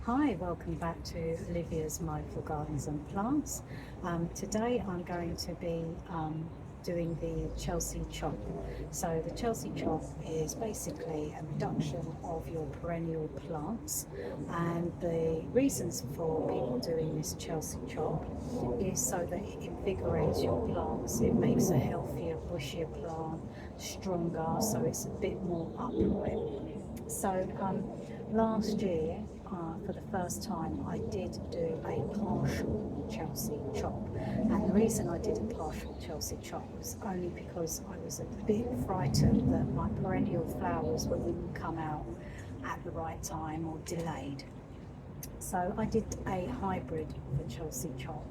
Hi, welcome back to Olivia's Mindful Gardens and Plants. Today I'm going to be doing the Chelsea chop. So the Chelsea chop is basically a reduction of your perennial plants, and the reasons for people doing this Chelsea chop is so that it invigorates your plants. It makes a healthier, bushier plant, stronger, so it's a bit more upright. So last year, for the first time, I did do a partial Chelsea chop. And the reason I did a partial Chelsea chop was only because I was a bit frightened that my perennial flowers wouldn't come out at the right time or delayed. So I did a hybrid for Chelsea chop.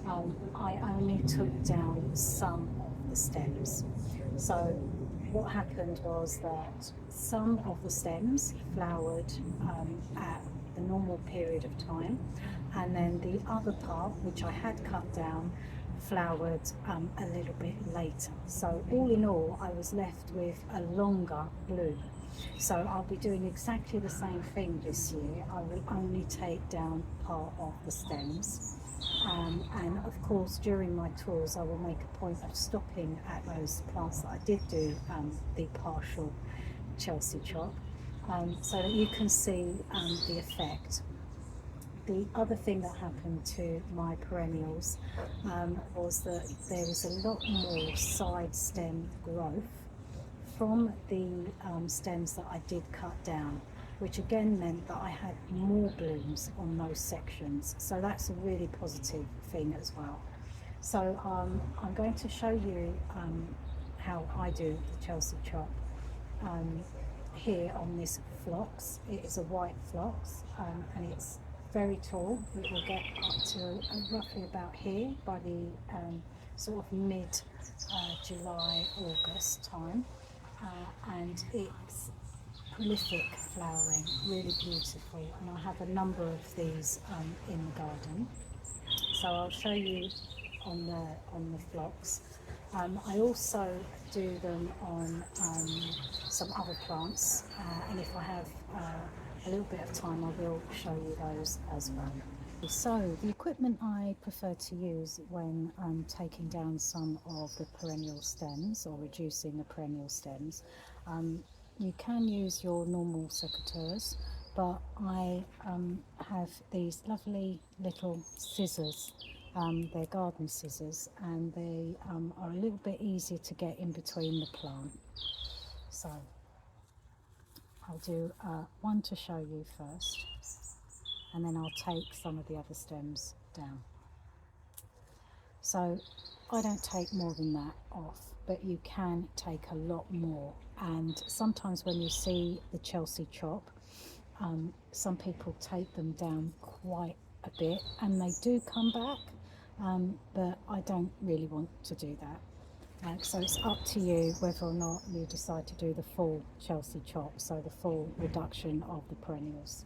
I only took down some of the stems. So what happened was that some of the stems flowered at the normal period of time, and then the other part, which I had cut down, flowered a little bit later. So all in all, I was left with a longer bloom. So I'll be doing exactly the same thing this year. I will only take down part of the stems. And of course, during my tours, I will make a point of stopping at those plants that I did do the partial Chelsea chop, so that you can see the effect. The other thing that happened to my perennials was that there was a lot more side stem growth from the stems that I did cut down, which again meant that I had more blooms on those sections. So that's a really positive thing as well. So I'm going to show you how I do the Chelsea chop here on this phlox. It is a white phlox, and it's very tall. It will get up to roughly about here by the sort of mid July, August time. And it's prolific flowering, really beautiful, and I have a number of these in the garden. So I'll show you on the phlox. I also do them on some other plants, and if I have a little bit of time, I will show you those as well. So the equipment I prefer to use when I'm taking down some of the perennial stems or reducing the perennial stems, you can use your normal secateurs, but I have these lovely little scissors. They're garden scissors, and they are a little bit easier to get in between the plant. So I'll do one to show you first, and then I'll take some of the other stems down. So I don't take more than that off, but you can take a lot more. And sometimes when you see the Chelsea chop, some people take them down quite a bit, and they do come back, but I don't really want to do that. So it's up to you whether or not you decide to do the full Chelsea chop, so the full reduction of the perennials.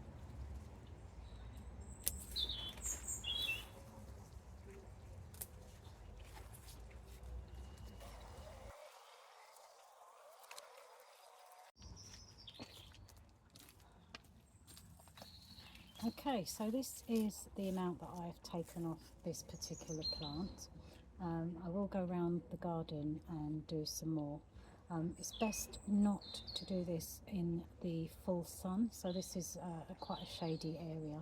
Okay, so this is the amount that I've taken off this particular plant. I will go around the garden and do some more. It's best not to do this in the full sun, so this is quite a shady area,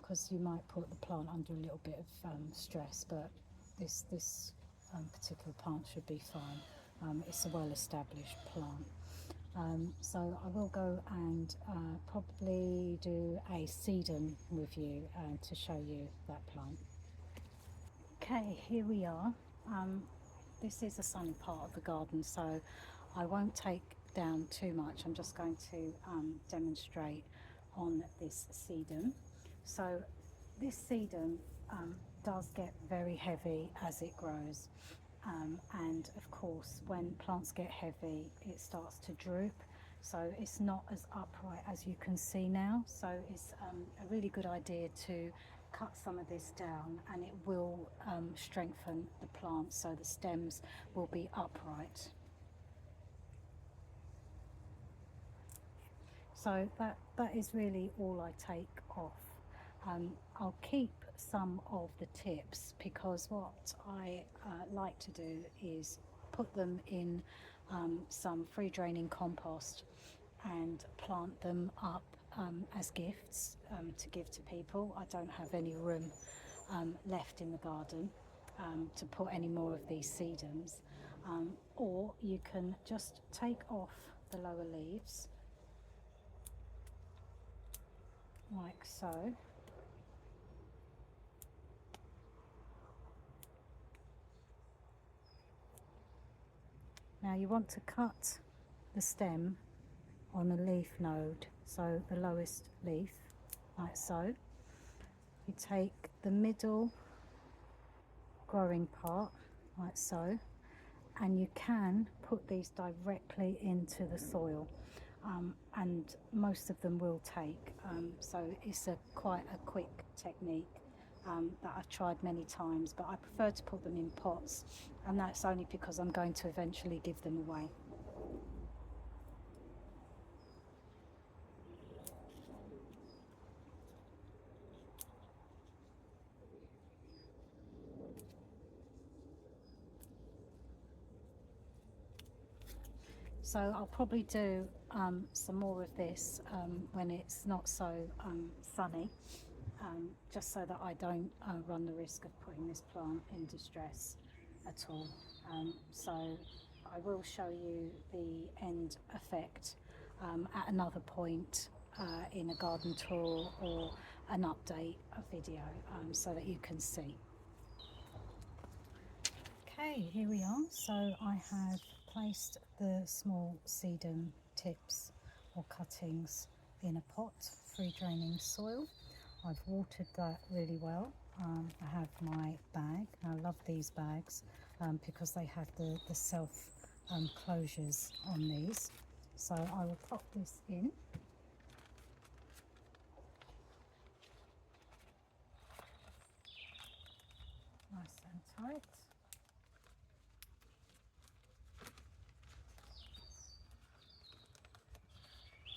because you might put the plant under a little bit of stress, but this particular plant should be fine. It's a well-established plant. So I will go and probably do a sedum with you to show you that plant. Okay, here we are. This is a sunny part of the garden, so I won't take down too much. I'm just going to demonstrate on this sedum. So this sedum does get very heavy as it grows. And of course, when plants get heavy, it starts to droop, so it's not as upright as you can see now. So it's a really good idea to cut some of this down, and it will strengthen the plant, so the stems will be upright. So that is really all I take off. I'll keep some of the tips because what I like to do is put them in some free draining compost and plant them up as gifts to give to people. I don't have any room left in the garden to put any more of these sedums, or you can just take off the lower leaves like so. Now you want to cut the stem on a leaf node, so the lowest leaf, like so. You take the middle growing part, like so, and you can put these directly into the soil, and most of them will take, so it's quite a quick technique that I've tried many times, but I prefer to put them in pots, and that's only because I'm going to eventually give them away. So I'll probably do some more of this when it's not so sunny, just so that I don't run the risk of putting this plant in distress at all. So I will show you the end effect at another point in a garden tour or an update video, so that you can see. Okay, here we are. So I have placed the small sedum tips or cuttings in a pot, free draining soil. I've watered that really well. I have my bag. I love these bags because they have the self closures on these. So I will pop this in. Nice and tight.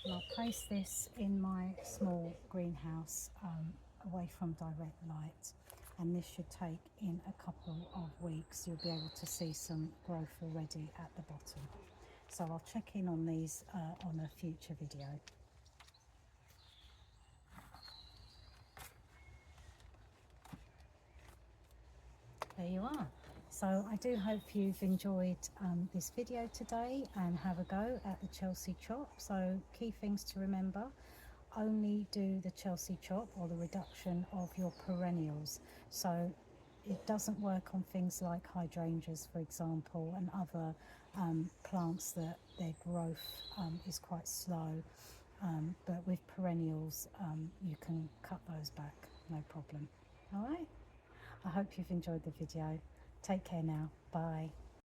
And I'll place this in my small greenhouse away from direct light, and this should take in a couple of weeks. You'll be able to see some growth already at the bottom. So I'll check in on these on a future video. There you are. So I do hope you've enjoyed this video today and have a go at the Chelsea chop. So key things to remember: only do the Chelsea chop or the reduction of your perennials. So it doesn't work on things like hydrangeas, for example, and other plants that their growth is quite slow. But with perennials, you can cut those back, no problem. All right. I hope you've enjoyed the video. Take care now. Bye.